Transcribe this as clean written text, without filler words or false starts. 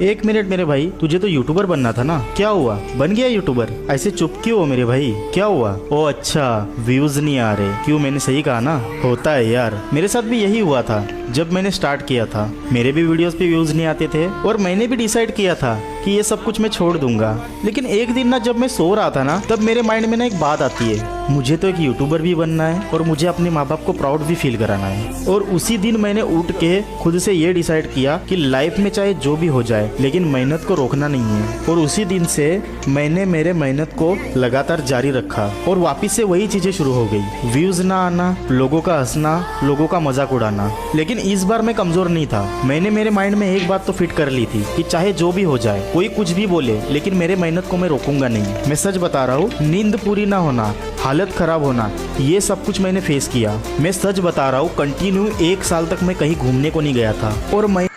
एक मिनट मेरे भाई, तुझे तो यूट्यूबर बनना था ना, क्या हुआ, बन गया यूट्यूबर? ऐसे चुप क्यों हो मेरे भाई, क्या हुआ? ओ अच्छा, व्यूज नहीं आ रहे, क्यों मैंने सही कहा ना? होता है यार, मेरे साथ भी यही हुआ था। जब मैंने स्टार्ट किया था मेरे भी वीडियोस पे व्यूज नहीं आते थे और मैंने भी डिसाइड किया था कि ये सब कुछ मैं छोड़ दूंगा। लेकिन एक दिन ना जब मैं सो रहा था ना, तब मेरे माइंड में ना एक बात आती है, मुझे तो एक यूट्यूबर भी बनना है और मुझे अपने माँ बाप को प्राउड भी फील कराना है। और उसी दिन मैंने उठ के खुद से ये डिसाइड किया कि लाइफ में चाहे जो भी हो जाए लेकिन मेहनत को रोकना नहीं है। और उसी दिन से मैंने मेरे मेहनत को लगातार जारी रखा और वापिस से वही चीजें शुरू हो गई, व्यूज ना आना, लोगों का हंसना, लोगों का मजाक उड़ाना। लेकिन इस बार मैं कमजोर नहीं था। मैंने मेरे माइंड में एक बात तो फिट कर ली थी कि चाहे जो भी हो जाए, कोई कुछ भी बोले, लेकिन मेरे मेहनत को मैं रोकूंगा नहीं। मैं सच बता रहा हूँ, नींद पूरी ना होना, हालत खराब होना, ये सब कुछ मैंने फेस किया। मैं सच बता रहा हूँ, कंटिन्यू 1 साल तक मैं कहीं घूमने को नहीं गया था और मैं